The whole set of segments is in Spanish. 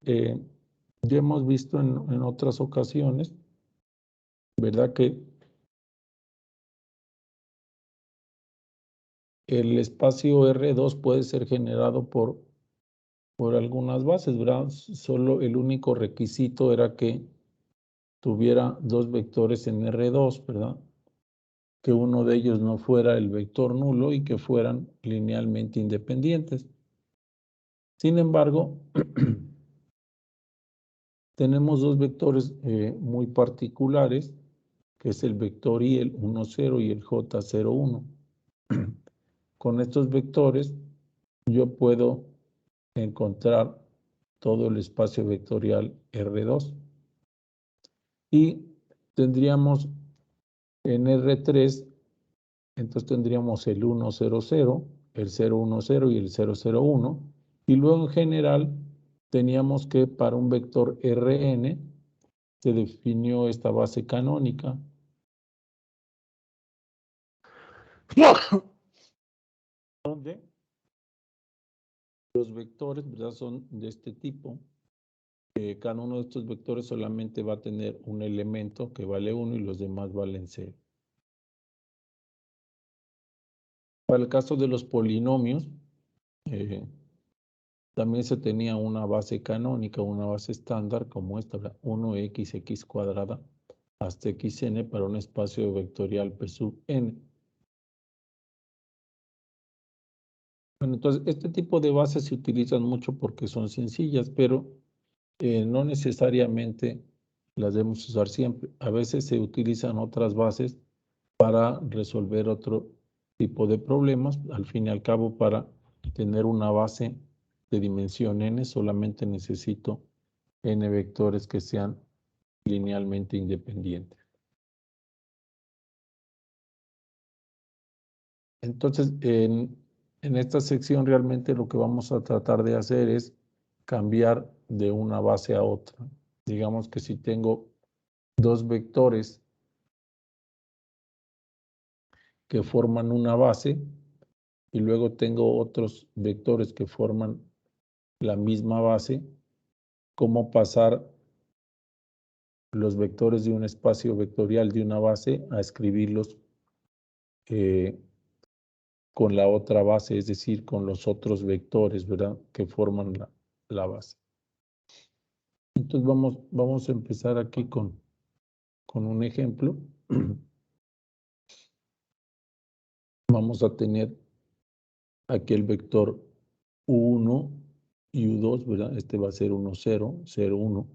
ya hemos visto en otras ocasiones, ¿verdad? Que el espacio R2 puede ser generado por algunas bases, ¿verdad? Solo el único requisito era que tuviera dos vectores en R2, ¿verdad? Que uno de ellos no fuera el vector nulo y que fueran linealmente independientes. Sin embargo, tenemos dos vectores muy particulares, que es el vector I, el 1, 0 y el J, 0, 1. Con estos vectores yo puedo encontrar todo el espacio vectorial R2. Y tendríamos en R3, entonces tendríamos el 1, 0, 0, el 0, 1, 0 y el 0, 0, 1. Y luego en general teníamos que para un vector Rn se definió esta base canónica. Donde los vectores, ¿verdad?, son de este tipo. Cada uno de estos vectores solamente va a tener un elemento que vale 1 y los demás valen 0. Para el caso de los polinomios, también se tenía una base canónica, una base estándar como esta, 1x, x cuadrada hasta xn para un espacio vectorial P sub n. Bueno, entonces este tipo de bases se utilizan mucho porque son sencillas, pero no necesariamente las debemos usar siempre. A veces se utilizan otras bases para resolver otro tipo de problemas. Al fin y al cabo, para tener una base de dimensión n, solamente necesito n vectores que sean linealmente independientes. Entonces, en esta sección realmente lo que vamos a tratar de hacer es cambiar de una base a otra. Digamos que si tengo dos vectores que forman una base y luego tengo otros vectores que forman la misma base, ¿cómo pasar los vectores de un espacio vectorial de una base a escribirlos con la otra base, es decir, con los otros vectores, ¿verdad?, que forman la base? Entonces vamos a empezar aquí con un ejemplo. Vamos a tener aquí el vector U1 y U2, ¿verdad? Este va a ser 1, 0, 0, 1.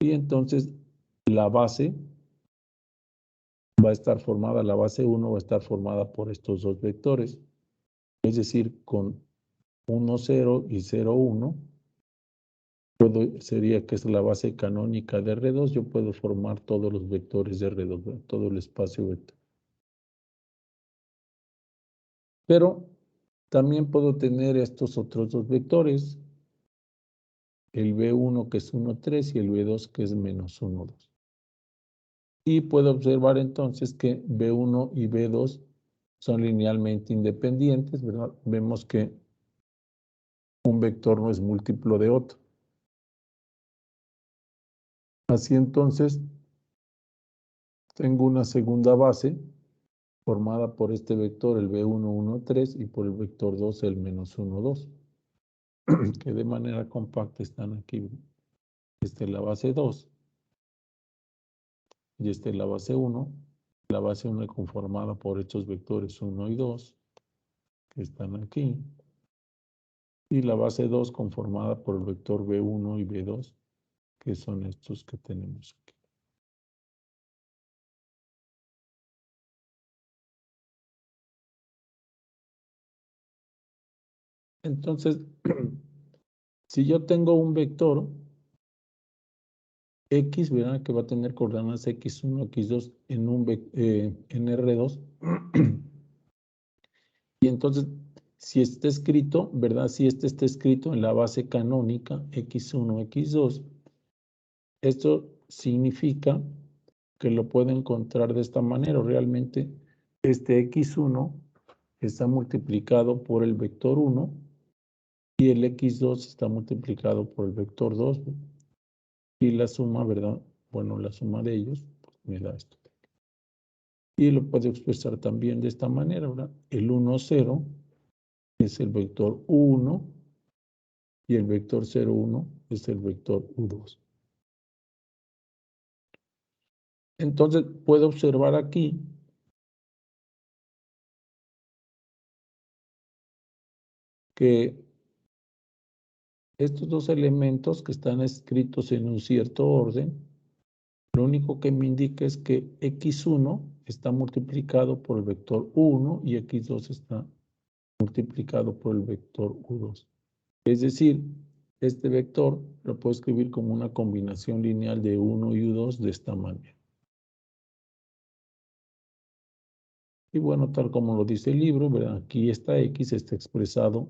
Y entonces la base va a estar formada, la base 1 va a estar formada por estos dos vectores. Es decir, con 1, 0 y 0, 1, sería que es la base canónica de R2, yo puedo formar todos los vectores de R2, ¿verdad?, todo el espacio vector. Pero también puedo tener estos otros dos vectores, el B1 que es 1, 3 y el B2 que es menos 1, 2. Y puedo observar entonces que B1 y B2 son linealmente independientes, ¿verdad? Vemos que un vector no es múltiplo de otro. Así entonces, tengo una segunda base formada por este vector, el B1, 1, 3, y por el vector 2, el menos 1, 2, que de manera compacta están aquí. Esta es la base 2, y esta es la base 1. La base 1 es conformada por estos vectores 1 y 2, que están aquí. Y la base 2 conformada por el vector B1 y B2, que son estos que tenemos aquí. Entonces, si yo tengo un vector X, ¿verdad?, que va a tener coordenadas X1, X2 en R2, y entonces, si está escrito, ¿verdad?, si este está escrito en la base canónica X1, X2, esto significa que lo puedo encontrar de esta manera. Realmente, este X1 está multiplicado por el vector 1 y el x2 está multiplicado por el vector 2, y la suma, ¿verdad? Bueno, la suma de ellos pues, me da esto. Y lo puedo expresar también de esta manera, ¿verdad? El 1, 0 es el vector 1 y el vector 0, 1 es el vector u2. Entonces, puedo observar aquí que estos dos elementos que están escritos en un cierto orden, lo único que me indica es que x1 está multiplicado por el vector 1 y x2 está multiplicado por el vector u2. Es decir, este vector lo puedo escribir como una combinación lineal de 1 y u2 de esta manera. Y bueno, tal como lo dice el libro, ¿verdad? Aquí esta x está expresado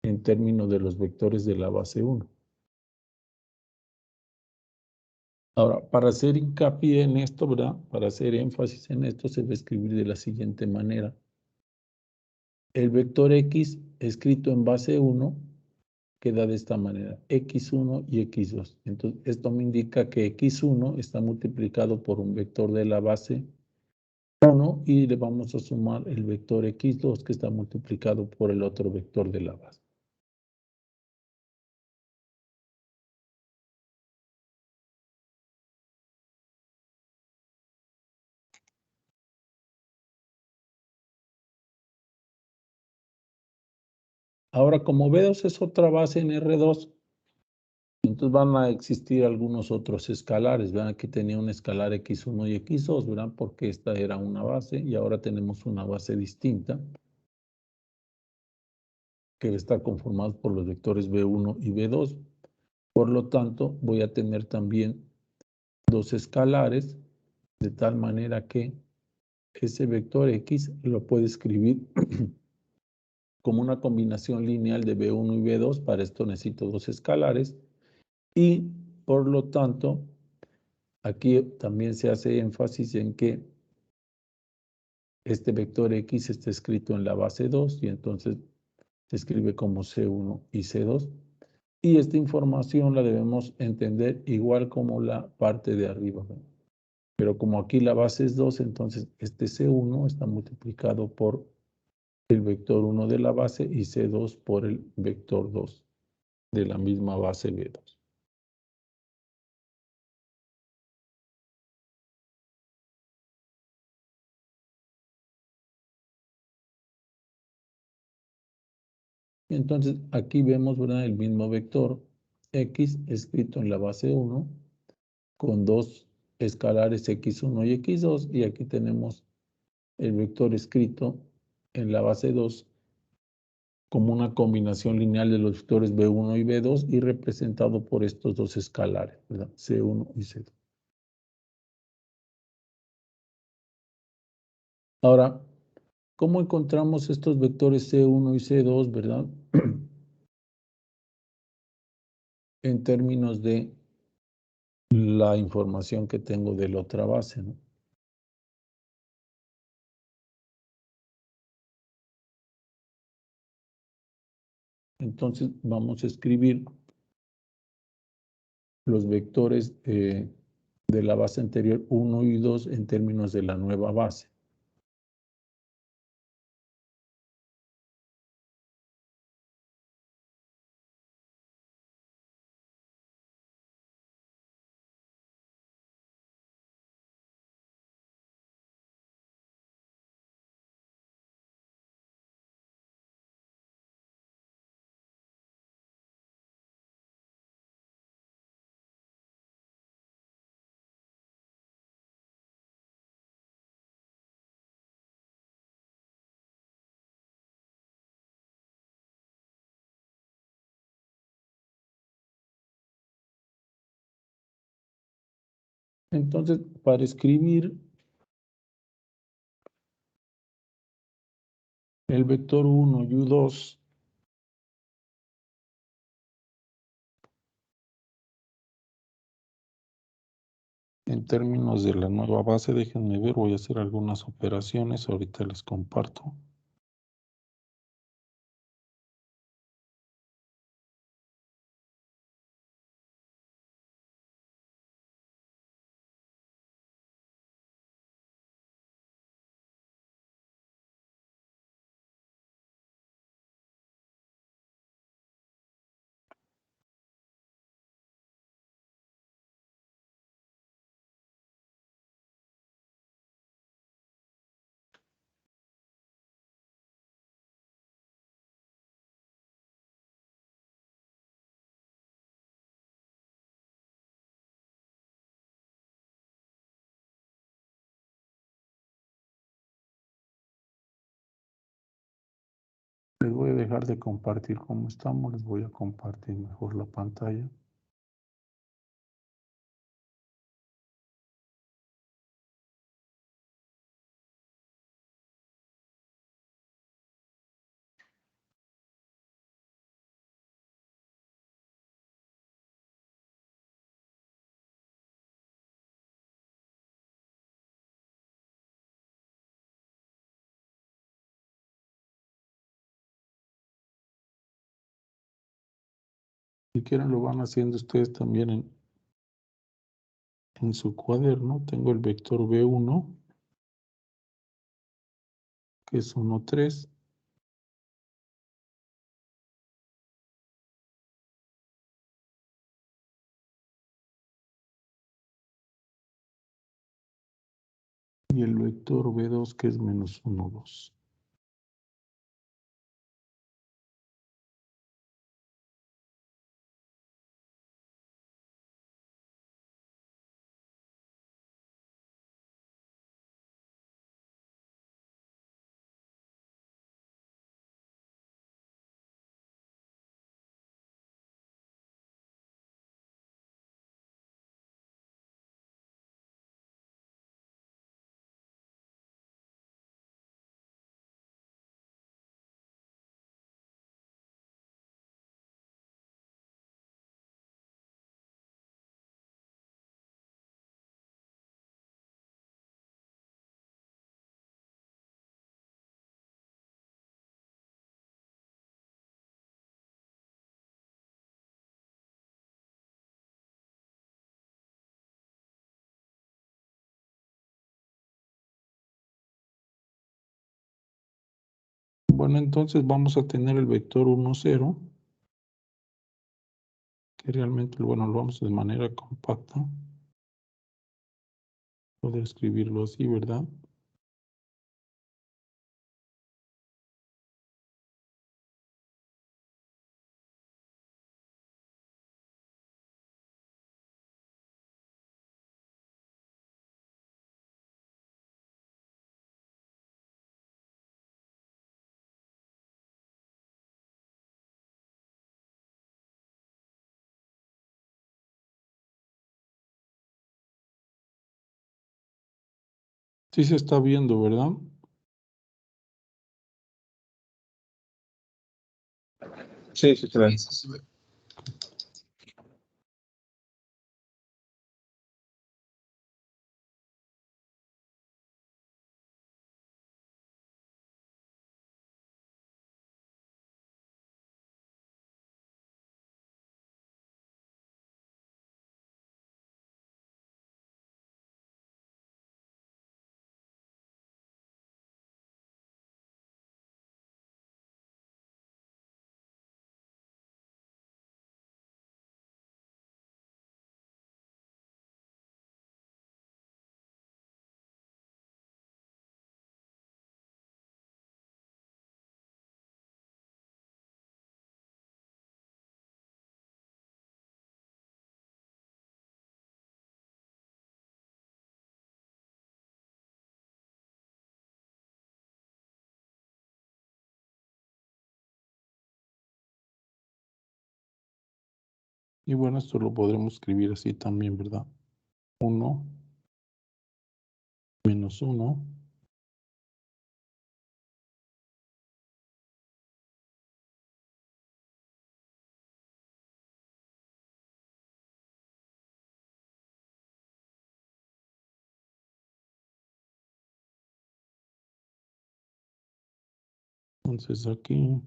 en términos de los vectores de la base 1. Ahora, para hacer hincapié en esto, ¿verdad? Para hacer énfasis en esto, se va a escribir de la siguiente manera. El vector x escrito en base 1 queda de esta manera, x1 y x2. Entonces, esto me indica que x1 está multiplicado por un vector de la base 1 y le vamos a sumar el vector x2 que está multiplicado por el otro vector de la base. Ahora, como B2 es otra base en R2, entonces van a existir algunos otros escalares, ¿verdad? Aquí tenía un escalar x1 y x2, ¿verdad? Porque esta era una base y ahora tenemos una base distinta que está conformada por los vectores B1 y B2. Por lo tanto, voy a tener también dos escalares, de tal manera que ese vector x lo puedo escribir como una combinación lineal de B1 y B2. Para esto necesito dos escalares y, por lo tanto, aquí también se hace énfasis en que este vector x está escrito en la base 2 y entonces se escribe como C1 y C2. Y esta información la debemos entender igual como la parte de arriba. Pero como aquí la base es 2, entonces este C1 está multiplicado por el vector 1 de la base y C2 por el vector 2 de la misma base B2. Entonces aquí vemos, ¿verdad?, el mismo vector x escrito en la base 1 con dos escalares x1 y x2 y aquí tenemos el vector escrito en la base 2 como una combinación lineal de los vectores B1 y B2 y representado por estos dos escalares, ¿verdad? C1 y C2. Ahora, ¿cómo encontramos estos vectores C1 y C2, verdad? En términos de la información que tengo de la otra base, ¿no? Entonces vamos a escribir los vectores de la base anterior 1 y 2 en términos de la nueva base. Entonces, para escribir el vector 1 y U2 en términos de la nueva base, déjenme ver, voy a hacer algunas operaciones, ahorita les comparto. Les voy a dejar de compartir como estamos, les voy a compartir mejor la pantalla. Si quieren lo van haciendo ustedes también en su cuaderno. Tengo el vector B1, que es 1, 3. Y el vector B2, que es menos 1, 2. Bueno, entonces vamos a tener el vector 1, 0, que realmente, bueno, lo vamos de manera compacta. Poder escribirlo así, ¿verdad? Sí se está viendo, ¿verdad? Sí, sí, se ve. Y bueno, esto lo podremos escribir así también, ¿verdad? 1 menos 1. Entonces aquí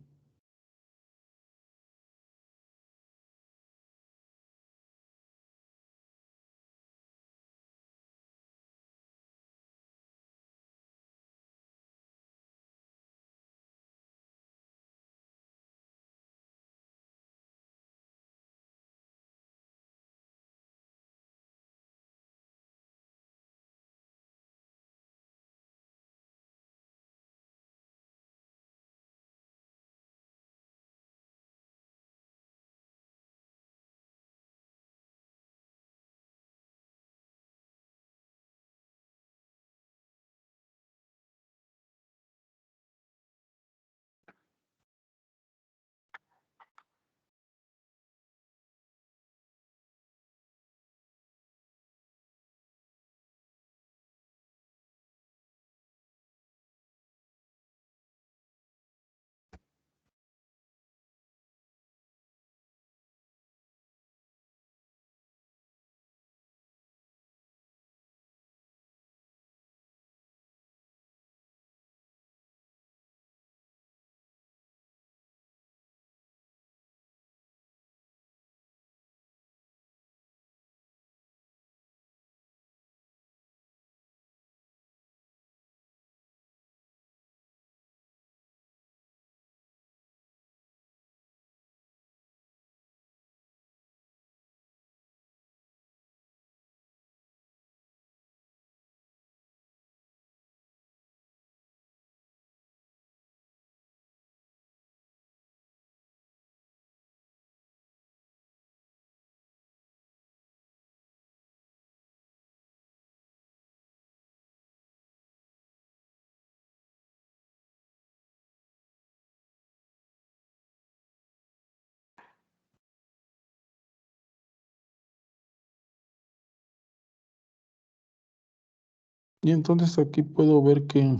Y entonces aquí puedo ver que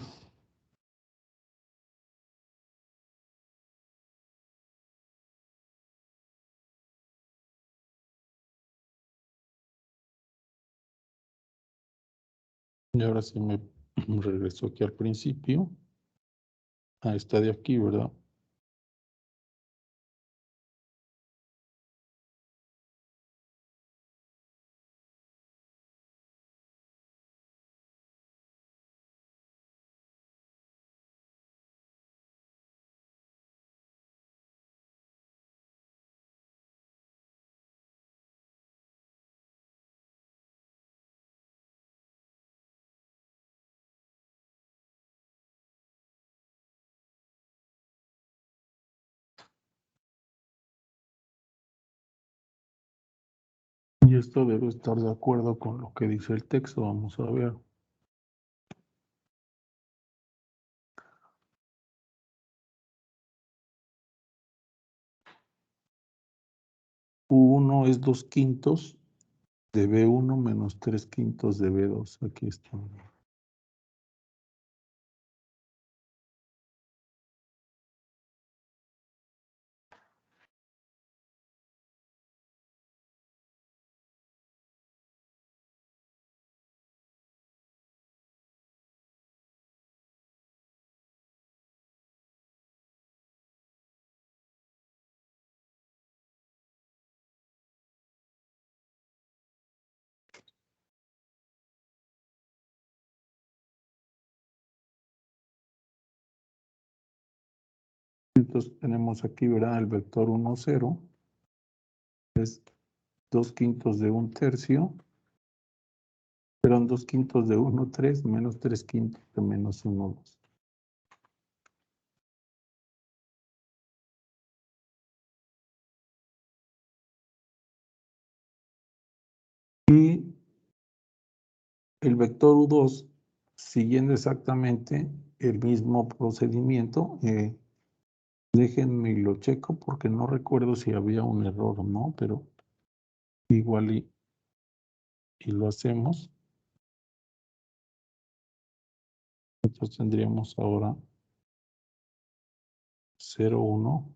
y ahora sí me regreso aquí al principio. Ah, está de aquí, ¿verdad? Y esto debe estar de acuerdo con lo que dice el texto. Vamos a ver. U1 es 2/5 de B1 menos 3/5 de B2. Aquí está. Entonces tenemos aquí, ¿verdad? El vector 1, 0 es 2/5 de 1/3, perdón, 2/5 de 1, 3 menos 3/5 de menos 1, 2. Y el vector U2, siguiendo exactamente el mismo procedimiento, déjenme y lo checo porque no recuerdo si había un error o no, pero igual y lo hacemos. Entonces tendríamos ahora 0, 1.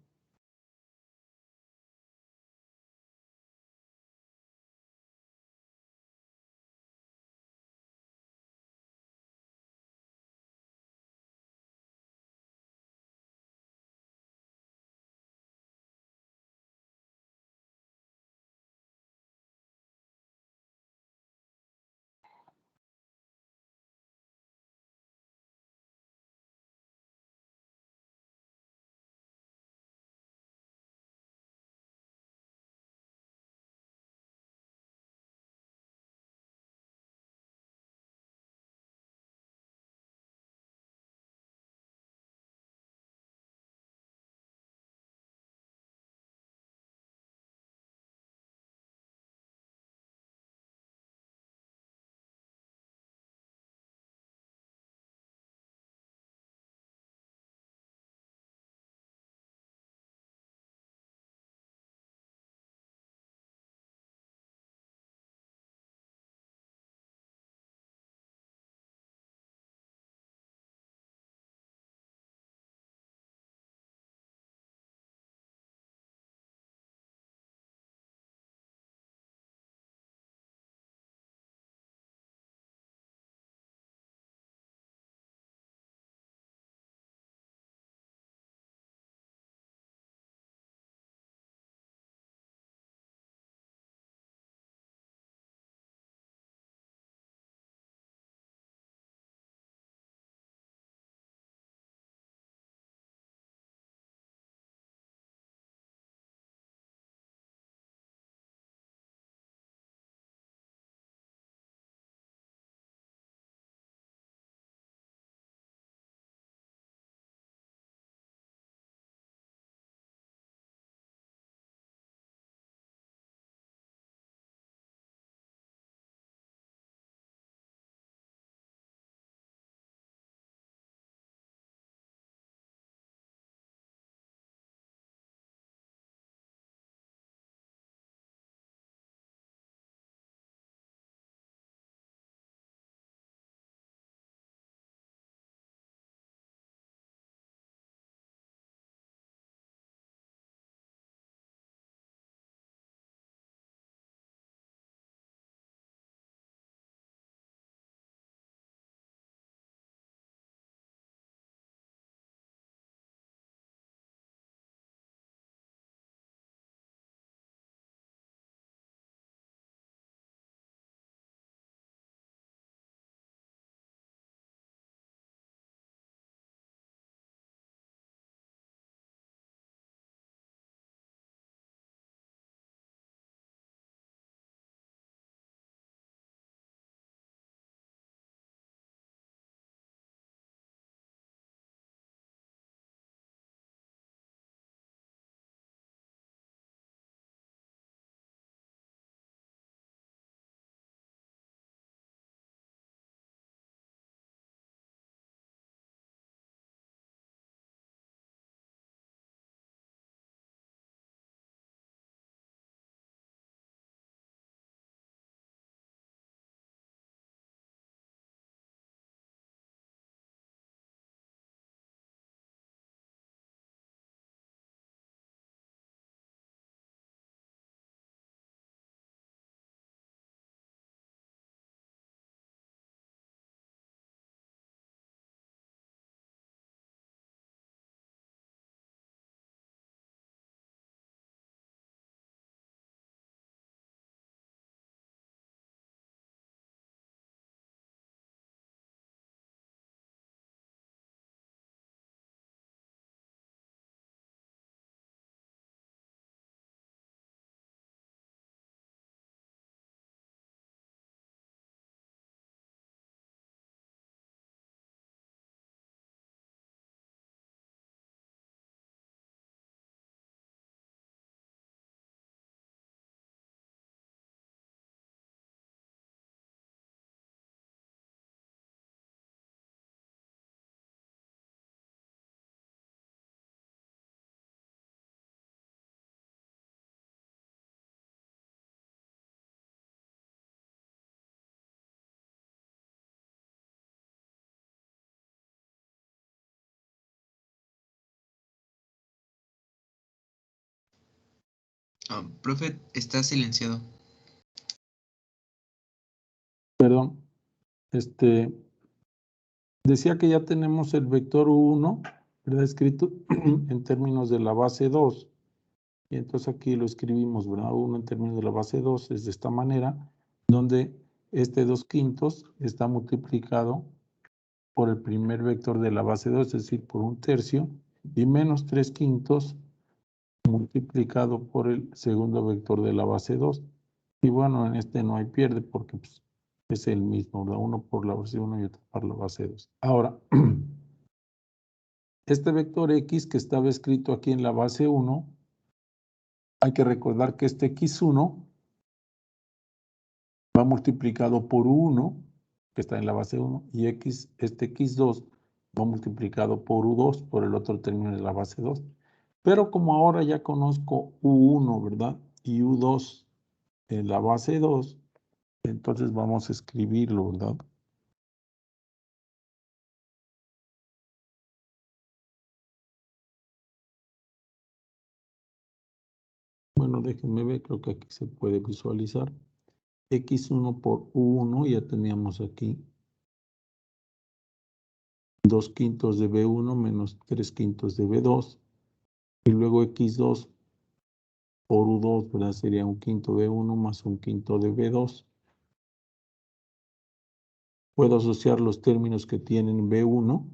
Profe, está silenciado. Perdón. Decía que ya tenemos el vector U1, ¿verdad? Escrito en términos de la base 2. Y entonces aquí lo escribimos, ¿verdad? U1 en términos de la base 2 es de esta manera, donde este 2/5 está multiplicado por el primer vector de la base 2, es decir, por 1/3, y menos 3/5 multiplicado por el segundo vector de la base 2. Y bueno, en este no hay pierde porque pues, es el mismo, ¿verdad? Uno por la base 1 y otro por la base 2. Ahora, este vector X que estaba escrito aquí en la base 1, hay que recordar que este X1 va multiplicado por 1, que está en la base 1, y este X2 va multiplicado por U2, por el otro término de la base 2. Pero como ahora ya conozco U1, ¿verdad? Y U2 en la base 2, entonces vamos a escribirlo, ¿verdad? Bueno, déjenme ver, creo que aquí se puede visualizar. X1 por U1, ya teníamos aquí 2/5 de B1 menos 3/5 de B2. Y luego X2 por U2, ¿verdad? Sería 1/5 de B1 más 1/5 de B2. Puedo asociar los términos que tienen B1.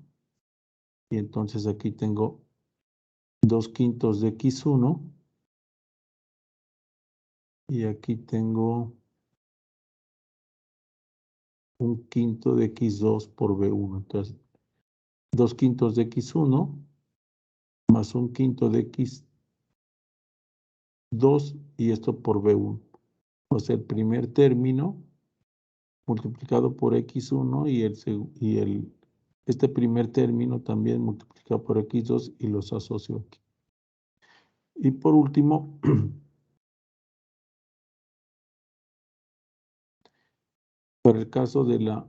Y entonces aquí tengo 2/5 de X1. Y aquí tengo 1/5 de X2 por B1. Entonces, 2/5 de X1 más 1/5 de X2 y esto por B1. O sea, el primer término multiplicado por X1 y este primer término también multiplicado por X2 y los asocio aquí. Y por último, para el caso de la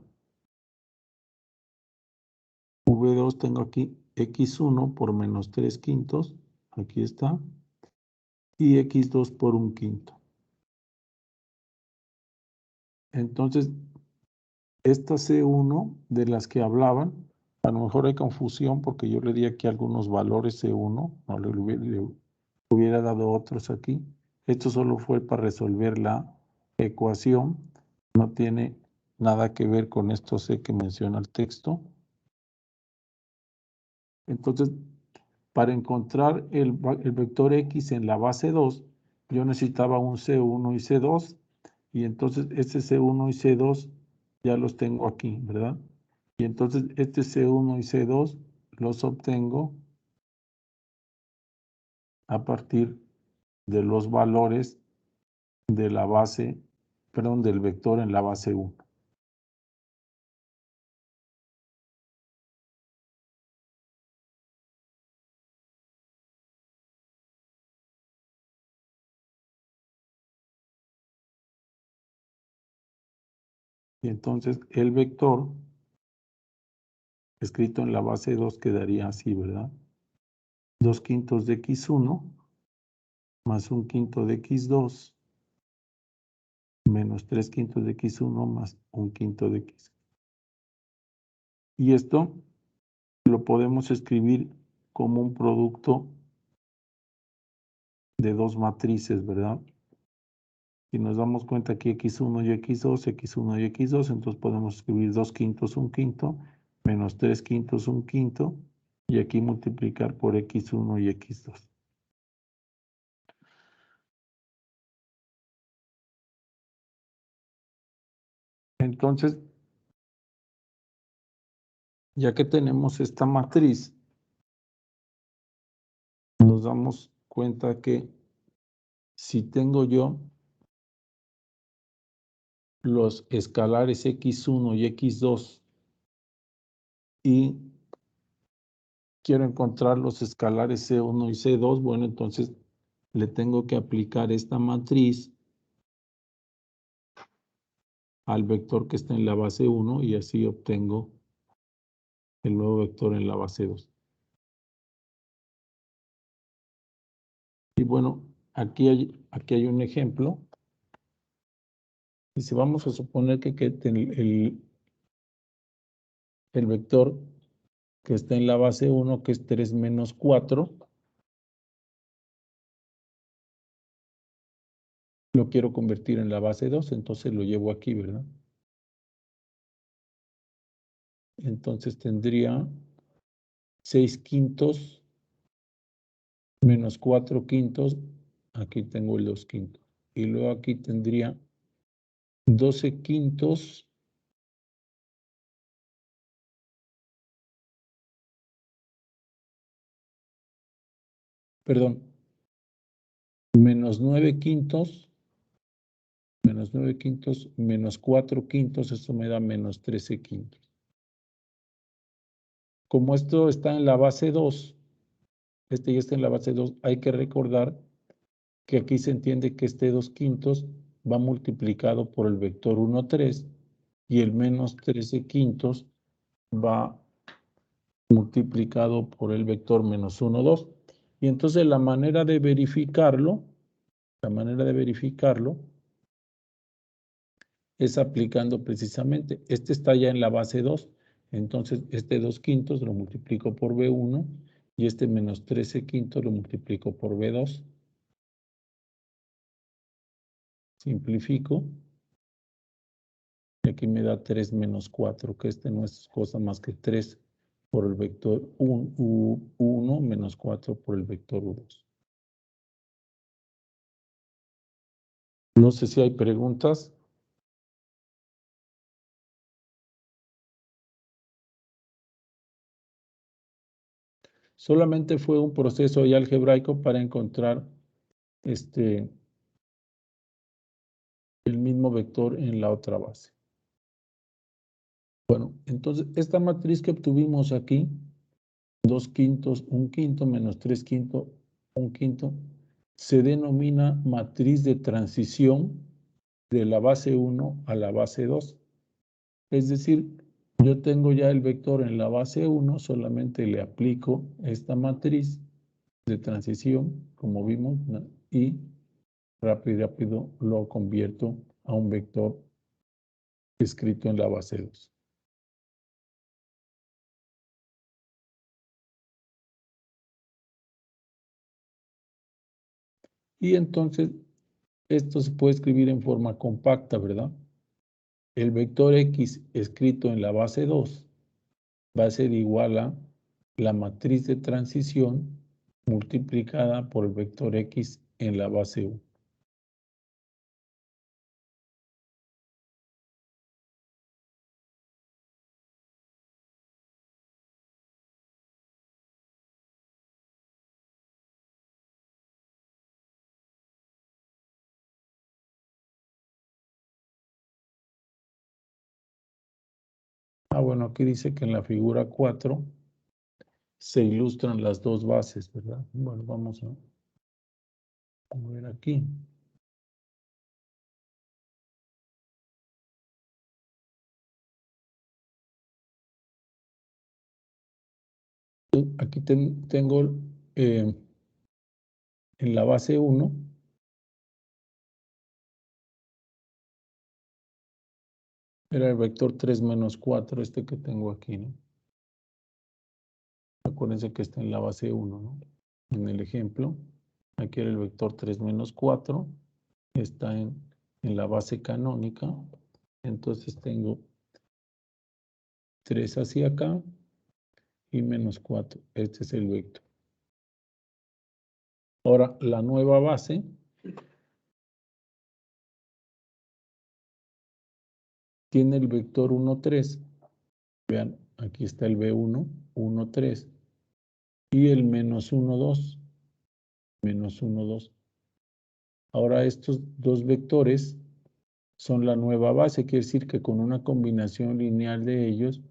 V2 tengo aquí X1 por menos 3/5, aquí está, y X2 por 1/5. Entonces, esta C1 de las que hablaban, a lo mejor hay confusión porque yo le di aquí algunos valores C1, no le hubiera dado otros aquí. Esto solo fue para resolver la ecuación, no tiene nada que ver con esto C que menciona el texto. Entonces, para encontrar el vector X en la base 2, yo necesitaba un C1 y C2, y entonces este C1 y C2 ya los tengo aquí, ¿verdad? Y entonces este C1 y C2 los obtengo a partir de los valores de la base, perdón, del vector en la base 1. Y entonces el vector escrito en la base 2 quedaría así, ¿verdad? 2/5 de X1 más 1/5 de X2 menos 3/5 de X1 más 1/5 de X. Y esto lo podemos escribir como un producto de dos matrices, ¿verdad? Y nos damos cuenta que X1 y X2, X1 y X2, entonces podemos escribir 2/5, 1/5, menos 3/5, 1/5, y aquí multiplicar por X1 y X2. Entonces, ya que tenemos esta matriz, nos damos cuenta que si tengo yo los escalares X1 y X2 y quiero encontrar los escalares C1 y C2, bueno, entonces le tengo que aplicar esta matriz al vector que está en la base 1 y así obtengo el nuevo vector en la base 2. Y bueno, aquí hay un ejemplo. Dice, vamos a suponer que el vector que está en la base 1, que es 3 menos 4, lo quiero convertir en la base 2, entonces lo llevo aquí, ¿verdad? Entonces tendría 6 quintos menos 4 quintos, aquí tengo el 2 quintos. Y luego aquí tendría 12 quintos perdón, menos 9 quintos, menos 4 quintos, eso me da menos 13 quintos. Como esto está en la base 2, este ya está en la base 2, hay que recordar que aquí se entiende que este 2 quintos va multiplicado por el vector 1, 3 y el menos 13 quintos va multiplicado por el vector menos 1, 2. Y entonces la manera de verificarlo es aplicando precisamente, este está ya en la base 2, entonces este 2 quintos lo multiplico por B1 y este menos 13 quintos lo multiplico por B2. Simplifico. Y aquí me da 3 menos 4, que este no es cosa más que 3 por el vector U1 menos 4 por el vector U2. No sé si hay preguntas. Solamente fue un proceso ahí algebraico para encontrar el mismo vector en la otra base. Bueno, entonces esta matriz que obtuvimos aquí, 2 quintos, 1 quinto, menos 3 quintos, 1 quinto, se denomina matriz de transición de la base 1 a la base 2. Es decir, yo tengo ya el vector en la base 1, solamente le aplico esta matriz de transición, como vimos, ¿no? Y rápido lo convierto a un vector escrito en la base 2. Y entonces esto se puede escribir en forma compacta, ¿verdad? El vector X escrito en la base 2 va a ser igual a la matriz de transición multiplicada por el vector X en la base 1. Bueno, aquí dice que en la figura 4 se ilustran las dos bases, ¿verdad? Bueno, vamos a ver aquí. Aquí tengo en la base 1 era el vector 3 menos 4, este que tengo aquí, ¿no? Acuérdense que está en la base 1, ¿no? En el ejemplo, aquí era el vector 3 menos 4, está en la base canónica, entonces tengo 3 hacia acá y menos 4, este es el vector. Ahora, la nueva base tiene el vector 1, 3. Vean, aquí está el B1, 1, 3. Y el menos 1, 2. Menos 1, 2. Ahora estos dos vectores son la nueva base, quiere decir que con una combinación lineal de ellos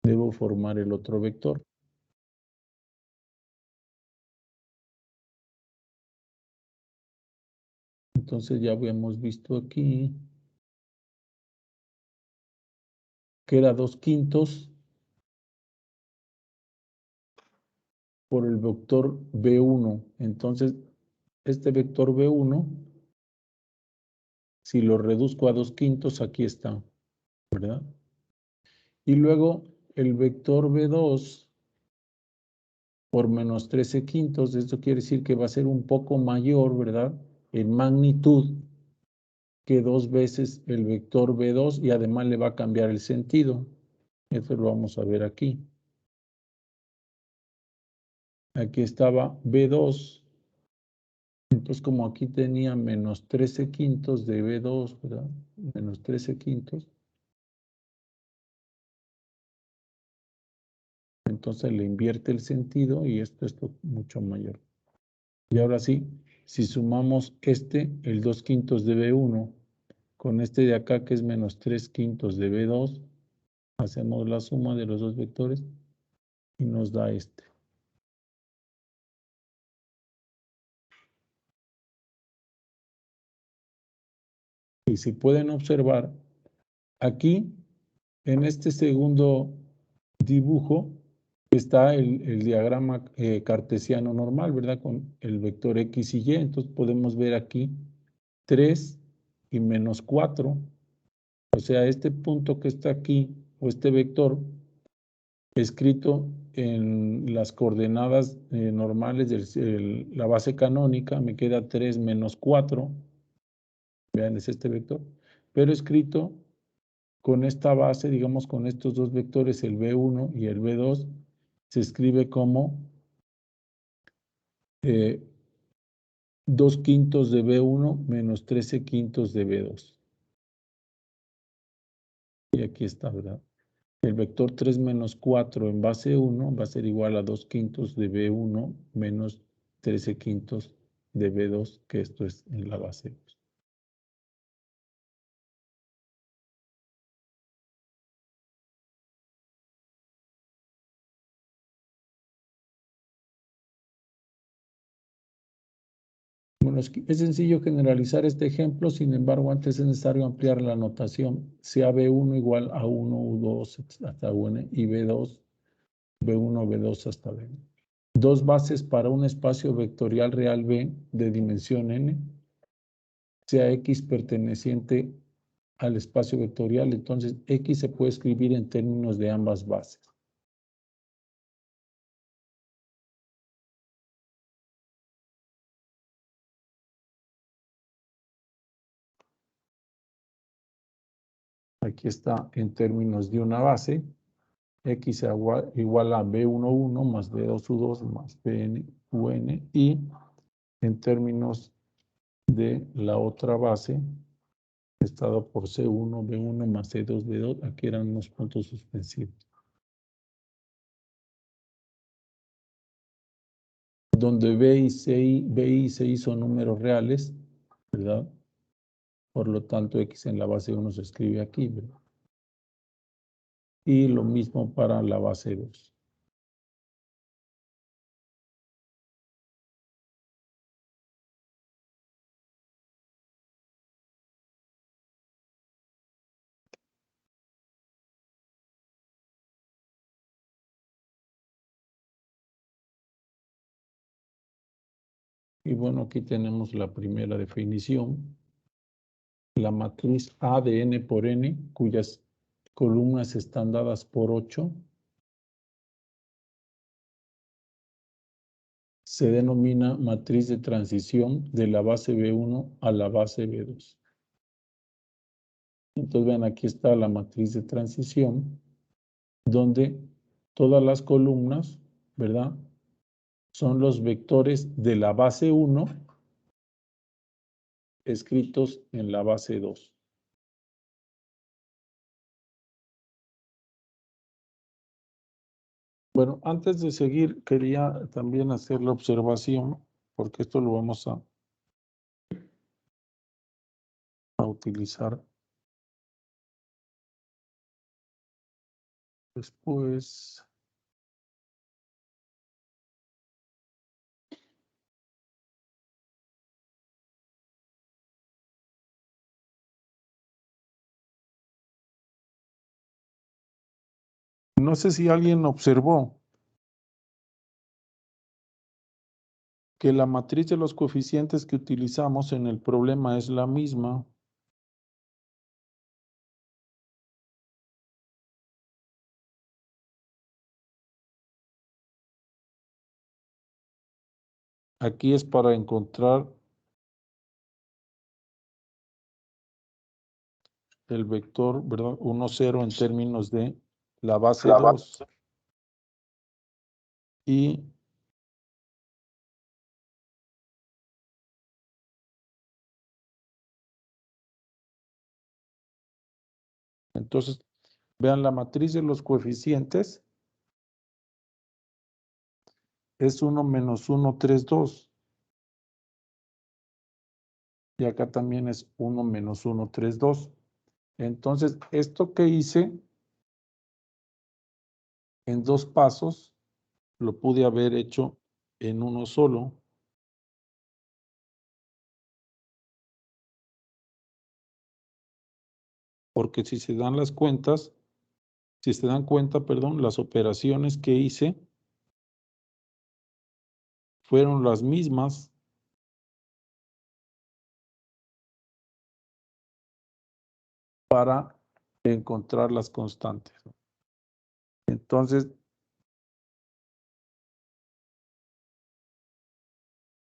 debo formar el otro vector. Entonces ya habíamos visto aquí que era 2 quintos por el vector B1. Entonces este vector B1, si lo reduzco a 2/5, aquí está, ¿verdad? Y luego el vector B2 por menos 13/5, esto quiere decir que va a ser un poco mayor, ¿verdad? En magnitud que 2 veces el vector B2 y además le va a cambiar el sentido. Eso lo vamos a ver aquí. Aquí estaba B2. Entonces, como aquí tenía menos 13/5 de B2, ¿verdad? Menos 13/5. Entonces le invierte el sentido y esto es mucho mayor. Y ahora sí, si sumamos el 2/5 de B1, con este de acá que es menos 3/5 de B2, hacemos la suma de los dos vectores y nos da este. Y si pueden observar, aquí en este segundo dibujo está el diagrama cartesiano normal, ¿verdad? Con el vector X y Y. Entonces podemos ver aquí 3 y menos 4. O sea, este punto que está aquí, o este vector, escrito en las coordenadas normales de la base canónica, me queda 3 menos 4. Vean, es este vector. Pero escrito con esta base, digamos, con estos dos vectores, el B1 y el B2, se escribe como 2/5 de B1 menos 13/5 de B2. Y aquí está, ¿verdad? El vector 3 menos 4 en base 1 va a ser igual a 2/5 de B1 menos 13/5 de B2, que esto es en la base 2. Bueno, es sencillo generalizar este ejemplo, sin embargo, antes es necesario ampliar la notación, sea B1 igual a 1, U2 hasta UN y B2, B1, B2 hasta B. Dos bases para un espacio vectorial real B de dimensión n, sea X perteneciente al espacio vectorial, entonces X se puede escribir en términos de ambas bases. Aquí está en términos de una base, X igual a B11 más B2U2 más BN y en términos de la otra base, estado por C1, B1 más C2, B2, aquí eran unos puntos suspensivos. Donde B y C son números reales, ¿verdad? Por lo tanto, X en la base 1 se escribe aquí, ¿verdad? Y lo mismo para la base 2. Y bueno, aquí tenemos la primera definición. La matriz A de n por n, cuyas columnas están dadas por 8, se denomina matriz de transición de la base B1 a la base B2. Entonces, vean, aquí está la matriz de transición, donde todas las columnas, ¿verdad?, son los vectores de la base 1 escritos en la base 2. Bueno, antes de seguir, quería también hacer la observación, porque esto lo vamos a utilizar después. No sé si alguien observó que la matriz de los coeficientes que utilizamos en el problema es la misma. Aquí es para encontrar el vector, ¿verdad? 1, 0 en términos de la base 2. Y entonces, vean la matriz de los coeficientes. Es 1 menos 1, 3, 2. Y acá también es 1 menos 1, 3, 2. Entonces, esto que hice en 2 pasos, lo pude haber hecho en uno solo. Porque si se dan las cuentas, si se dan cuenta, perdón, las operaciones que hice fueron las mismas para encontrar las constantes. Entonces,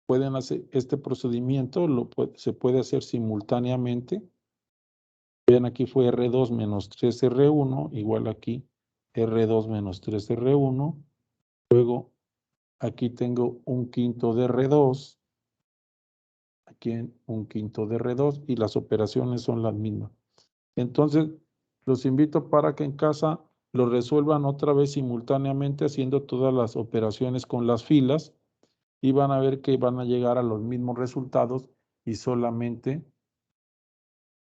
pueden hacer este procedimiento, se puede hacer simultáneamente. Vean, aquí fue R2 menos 3R1, igual aquí R2 menos 3R1. Luego, aquí tengo un quinto de R2. Aquí un quinto de R2 y las operaciones son las mismas. Entonces, los invito para que en casa lo resuelvan otra vez simultáneamente haciendo todas las operaciones con las filas y van a ver que van a llegar a los mismos resultados y solamente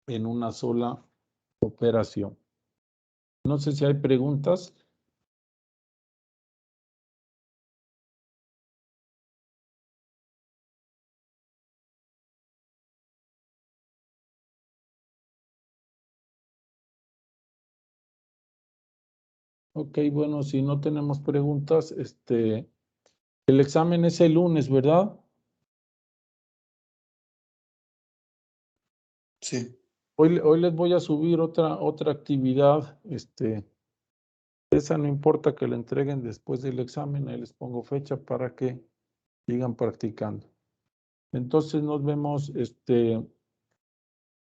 en una sola operación. No sé si hay preguntas. Ok, bueno, si no tenemos preguntas, el examen es el lunes, ¿verdad? Sí. Hoy les voy a subir otra actividad, esa no importa que la entreguen después del examen, ahí les pongo fecha para que sigan practicando. Entonces nos vemos,